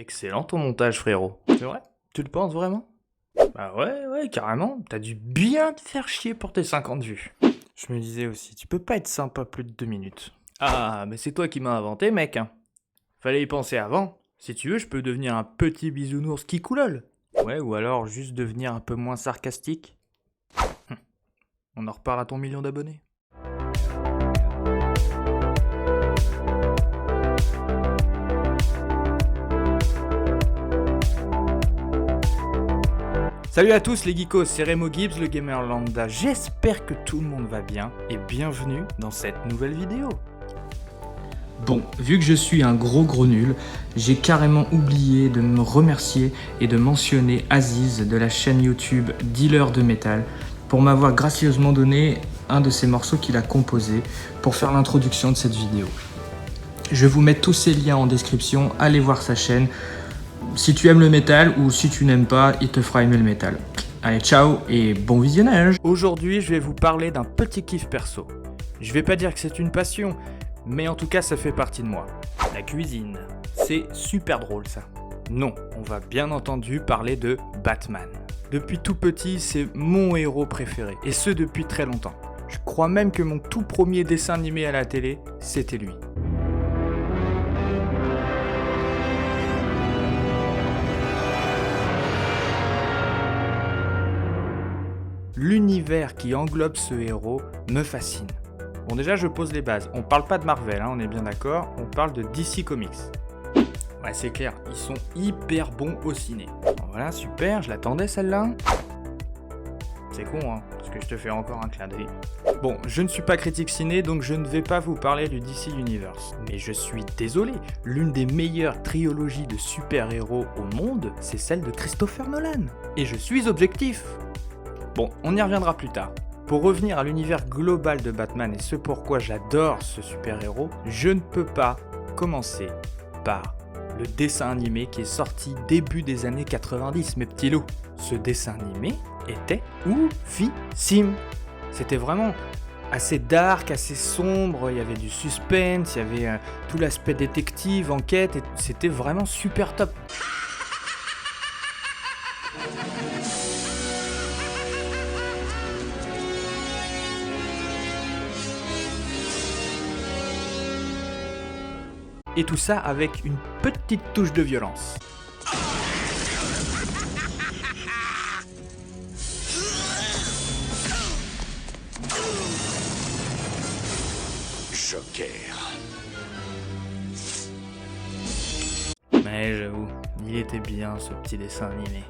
Excellent ton montage, frérot. C'est vrai? Tu le penses vraiment? Bah ouais, carrément. T'as dû bien te faire chier pour tes 50 vues. Je me disais aussi, tu peux pas être sympa plus de 2 minutes. Ah, mais c'est toi qui m'as inventé, mec. Fallait y penser avant. Si tu veux, je peux devenir un petit bisounours qui coulole. Ouais, ou alors juste devenir un peu moins sarcastique. On en reparle à ton million d'abonnés. Salut à tous les geekos, c'est Remo Gibbs, le gamer lambda. J'espère que tout le monde va bien et bienvenue dans cette nouvelle vidéo. Bon, vu que je suis un gros nul, j'ai carrément oublié de me remercier et de mentionner Aziz de la chaîne YouTube Dealer de Métal pour m'avoir gracieusement donné un de ces morceaux qu'il a composé pour faire l'introduction de cette vidéo. Je vais vous mettre tous ces liens en description, allez voir sa chaîne. Si tu aimes le métal ou si tu n'aimes pas, il te fera aimer le métal. Allez, ciao et bon visionnage. Aujourd'hui, je vais vous parler d'un petit kiff perso. Je vais pas dire que c'est une passion, mais en tout cas, ça fait partie de moi. La cuisine. C'est super drôle ça. Non, on va bien entendu parler de Batman. Depuis tout petit, c'est mon héros préféré, et ce depuis très longtemps. Je crois même que mon tout premier dessin animé à la télé, c'était lui. L'univers qui englobe ce héros me fascine. Bon, déjà je pose les bases, on parle pas de Marvel, on est bien d'accord, on parle de DC Comics. Ouais, c'est clair, ils sont hyper bons au ciné. Bon, voilà, super, je l'attendais celle-là. C'est con, hein, parce que je te fais encore un clin d'œil. Bon, je ne suis pas critique ciné, donc je ne vais pas vous parler du DC Universe. Mais je suis désolé, l'une des meilleures trilogies de super-héros au monde, c'est celle de Christopher Nolan. Et je suis objectif. Bon, on y reviendra plus tard. Pour revenir à l'univers global de Batman et ce pourquoi j'adore ce super-héros, je ne peux pas commencer par le dessin animé qui est sorti début des années 90, mes petits loups. Ce dessin animé était oufissime. C'était vraiment assez dark, assez sombre, il y avait du suspense, il y avait tout l'aspect détective, enquête, et c'était vraiment super top. Et tout ça avec une petite touche de violence. Joker. Mais j'avoue, il était bien ce petit dessin animé.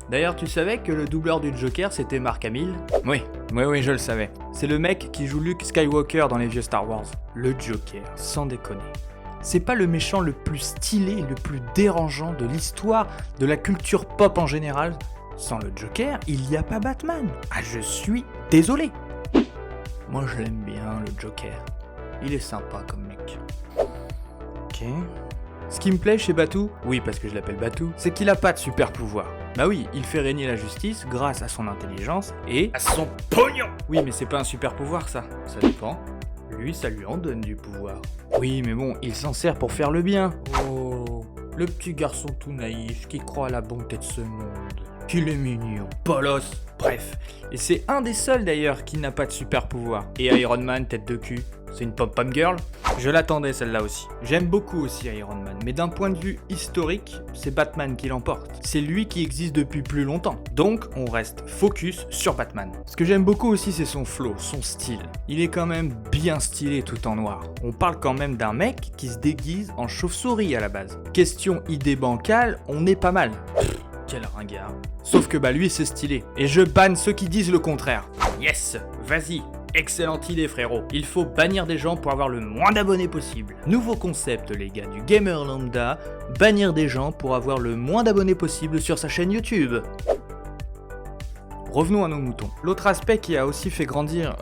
D'ailleurs, tu savais que le doubleur du Joker c'était Mark Hamill? Oui, je le savais. C'est le mec qui joue Luke Skywalker dans les vieux Star Wars. Le Joker, sans déconner. C'est pas le méchant le plus stylé et le plus dérangeant de l'histoire de la culture pop en général. Sans le Joker, il n'y a pas Batman. Ah, je suis désolé. Moi, je l'aime bien, le Joker. Il est sympa comme mec. Ok. Ce qui me plaît chez Batou, oui parce que je l'appelle Batou, c'est qu'il a pas de super pouvoir. Bah oui, il fait régner la justice grâce à son intelligence et à son pognon. Oui, mais c'est pas un super pouvoir ça. Ça dépend. Lui, ça lui en donne du pouvoir. Oui, mais bon, il s'en sert pour faire le bien. Oh, le petit garçon tout naïf qui croit à la bonté de ce monde. Qu'il est mignon. Bolos. Bref. Et c'est un des seuls d'ailleurs qui n'a pas de super pouvoir. Et Iron Man, tête de cul, c'est une pom-pom girl. Je l'attendais celle-là aussi. J'aime beaucoup aussi Iron Man, mais d'un point de vue historique, c'est Batman qui l'emporte. C'est lui qui existe depuis plus longtemps. Donc, on reste focus sur Batman. Ce que j'aime beaucoup aussi, c'est son flow, son style. Il est quand même bien stylé tout en noir. On parle quand même d'un mec qui se déguise en chauve-souris à la base. Question idée bancale, on est pas mal. Quel ringard. Sauf que bah lui c'est stylé. Et je banne ceux qui disent le contraire. Yes, vas-y. Excellente idée frérot. Il faut bannir des gens pour avoir le moins d'abonnés possible. Nouveau concept les gars du gamer lambda. Bannir des gens pour avoir le moins d'abonnés possible sur sa chaîne YouTube. Revenons à nos moutons. L'autre aspect qui a aussi fait grandir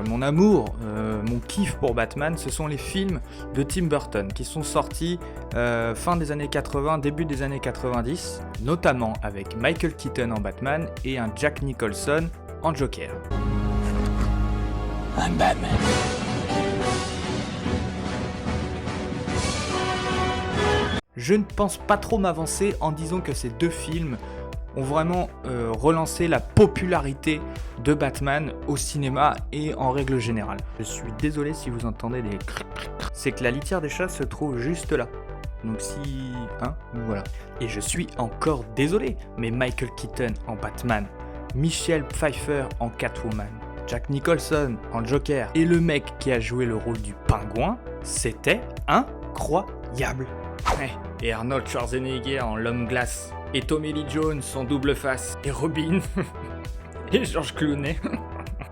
mon amour, mon kiff pour Batman, ce sont les films de Tim Burton qui sont sortis fin des années 80, début des années 90, notamment avec Michael Keaton en Batman et un Jack Nicholson en Joker. I'm Batman. Je ne pense pas trop m'avancer en disant que ces deux films ont vraiment relancé la popularité de Batman au cinéma et en règle générale. Je suis désolé si vous entendez des c'est que la litière des chats se trouve juste là. Donc si... hein, voilà. Et je suis encore désolé, mais Michael Keaton en Batman, Michelle Pfeiffer en Catwoman, Jack Nicholson en Joker et le mec qui a joué le rôle du pingouin, c'était incroyable. Ouais. Et Arnold Schwarzenegger en l'homme glace, et Tommy Lee Jones en double face, et Robin, et George Clooney.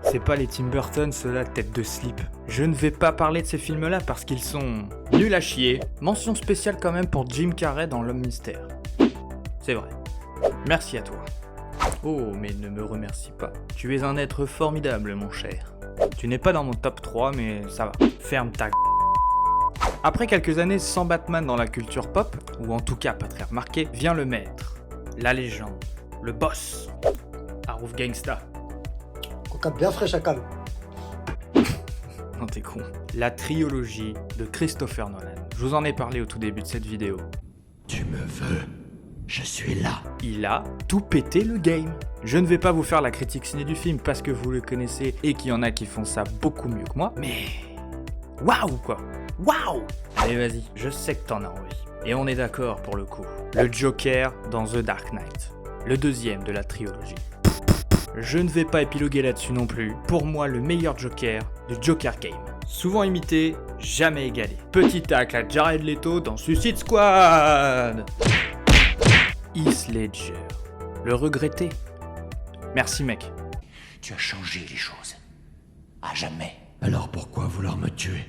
C'est pas les Tim Burton, ceux-là, tête de slip. Je ne vais pas parler de ces films-là parce qu'ils sont nuls à chier. Mention spéciale quand même pour Jim Carrey dans L'Homme Mystère. C'est vrai. Merci à toi. Oh, mais ne me remercie pas. Tu es un être formidable, mon cher. Tu n'es pas dans mon top 3, mais ça va. Ferme ta... Après quelques années sans Batman dans la culture pop, ou en tout cas pas très remarqué, vient le maître, la légende, le boss, Harouf Gangsta. Coca bien frais, chacal. Non, t'es con. La trilogie de Christopher Nolan. Je vous en ai parlé au tout début de cette vidéo. Tu me veux, je suis là. Il a tout pété le game. Je ne vais pas vous faire la critique ciné du film parce que vous le connaissez et qu'il y en a qui font ça beaucoup mieux que moi, mais... waouh quoi. Waouh! Allez vas-y, je sais que t'en as envie. Et on est d'accord pour le coup. Le Joker dans The Dark Knight. Le deuxième de la trilogie. Je ne vais pas épiloguer là-dessus non plus. Pour moi, le meilleur Joker du Joker Game. Souvent imité, jamais égalé. Petit tacle à Jared Leto dans Suicide Squad. Heath Ledger. Le regretter. Merci mec. Tu as changé les choses. À jamais. Alors pourquoi vouloir me tuer?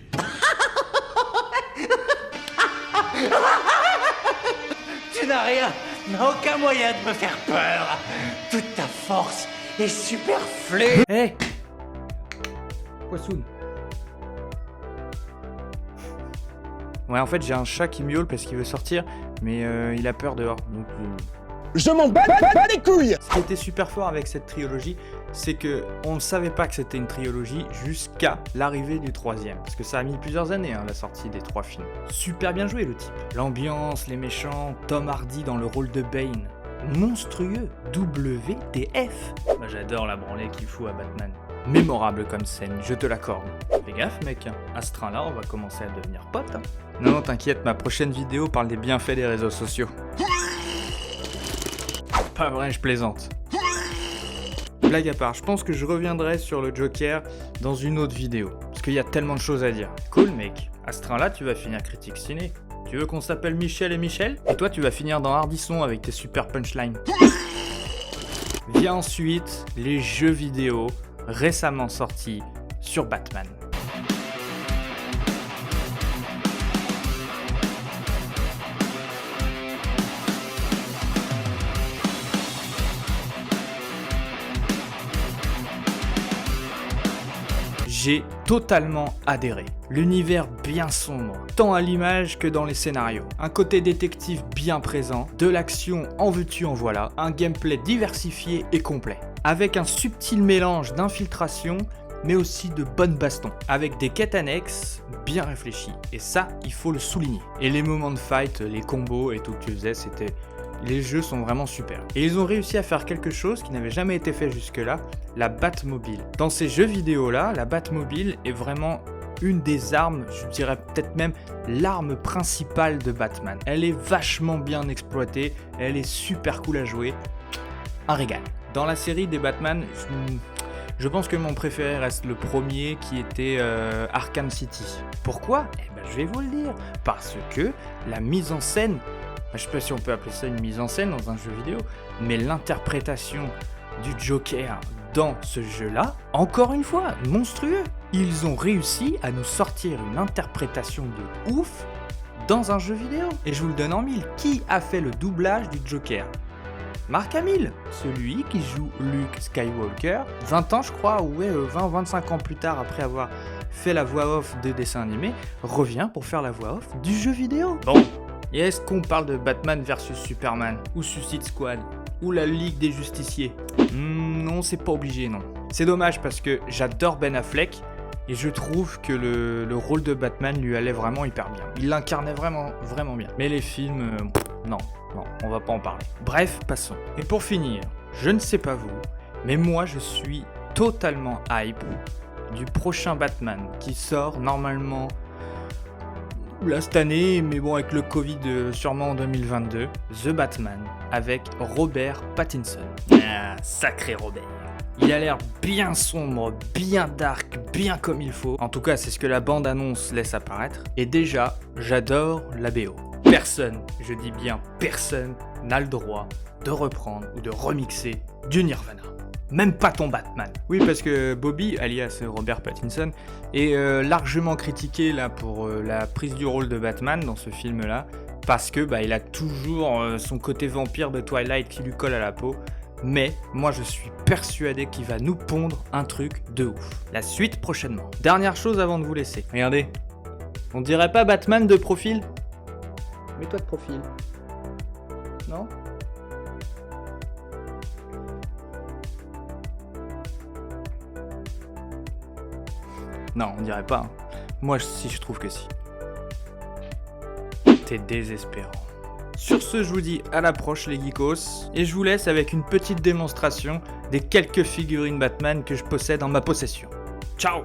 Tu n'as rien, aucun moyen de me faire peur. Toute ta force est superflue. Hé hey Poissoun. Ouais, en fait, j'ai un chat qui miaule parce qu'il veut sortir, mais il a peur dehors. Donc, Je m'en bats les couilles. ce qui était super fort avec cette trilogie, c'est que on ne savait pas que c'était une trilogie jusqu'à l'arrivée du troisième. Parce que ça a mis plusieurs années, la sortie des 3 films. Super bien joué le type. L'ambiance, les méchants, Tom Hardy dans le rôle de Bane. Monstrueux. WTF. Moi j'adore la branlée qu'il fout à Batman. Mémorable comme scène, je te l'accorde. Fais gaffe mec, à ce train-là on va commencer à devenir potes. Non, t'inquiète, ma prochaine vidéo parle des bienfaits des réseaux sociaux. Pas vrai, je plaisante. Blague à part, je pense que je reviendrai sur le Joker dans une autre vidéo. Parce qu'il y a tellement de choses à dire. Cool mec, à ce train-là tu vas finir critique ciné. Tu veux qu'on s'appelle Michel et Michel? Et toi tu vas finir dans Hardisson avec tes super punchlines. Vient ensuite les jeux vidéo récemment sortis sur Batman. J'ai totalement adhéré. L'univers bien sombre, tant à l'image que dans les scénarios. Un côté détective bien présent, de l'action en veux-tu en voilà, un gameplay diversifié et complet. Avec un subtil mélange d'infiltration, mais aussi de bonnes bastons. Avec des quêtes annexes bien réfléchies. Et ça, il faut le souligner. Et les moments de fight, les combos et tout que tu faisais, c'était... Les jeux sont vraiment super. Et ils ont réussi à faire quelque chose qui n'avait jamais été fait jusque-là, la Batmobile. Dans ces jeux vidéo-là, la Batmobile est vraiment une des armes, je dirais peut-être même l'arme principale de Batman. Elle est vachement bien exploitée, elle est super cool à jouer. Un régal. Dans la série des Batman, je pense que mon préféré reste le premier qui était Arkham City. Pourquoi? Eh ben, je vais vous le dire. Parce que la mise en scène... Je sais pas si on peut appeler ça une mise en scène dans un jeu vidéo, mais l'interprétation du Joker dans ce jeu-là, encore une fois, monstrueux. Ils ont réussi à nous sortir une interprétation de ouf dans un jeu vidéo. Et je vous le donne en mille. Qui a fait le doublage du Joker? Mark Hamill, celui qui joue Luke Skywalker, 20 ans je crois, ou 20-25 ans plus tard après avoir fait la voix off de dessin animé, revient pour faire la voix off du jeu vidéo. Bon. Et est-ce qu'on parle de Batman vs Superman, ou Suicide Squad, ou la Ligue des Justiciers? Non, c'est pas obligé, non. C'est dommage parce que j'adore Ben Affleck, Et je trouve que le rôle de Batman lui allait vraiment hyper bien. Il l'incarnait vraiment bien. Mais les films, non, on va pas en parler. Bref, passons. Et pour finir, je ne sais pas vous, mais moi je suis totalement hype du prochain Batman qui sort normalement là cette année, mais bon avec le Covid sûrement en 2022. The Batman avec Robert Pattinson. Ah, sacré Robert. Il a l'air bien sombre, bien dark, bien comme il faut. En tout cas, c'est ce que la bande-annonce laisse apparaître. Et déjà, j'adore la BO. Personne, je dis bien personne, n'a le droit de reprendre ou de remixer du Nirvana. Même pas ton Batman. Oui, parce que Bobby, alias Robert Pattinson, est largement critiqué là pour la prise du rôle de Batman dans ce film-là, parce que il a toujours son côté vampire de Twilight qui lui colle à la peau. Mais moi je suis persuadé qu'il va nous pondre un truc de ouf. La suite prochainement. Dernière chose avant de vous laisser. Regardez. On dirait pas Batman de profil ? Mets-toi de profil. Non ? Non, on dirait pas. Moi je trouve que si. T'es désespérant. Sur ce, je vous dis à la prochaine les geekos, et je vous laisse avec une petite démonstration des quelques figurines Batman que je possède en ma possession. Ciao!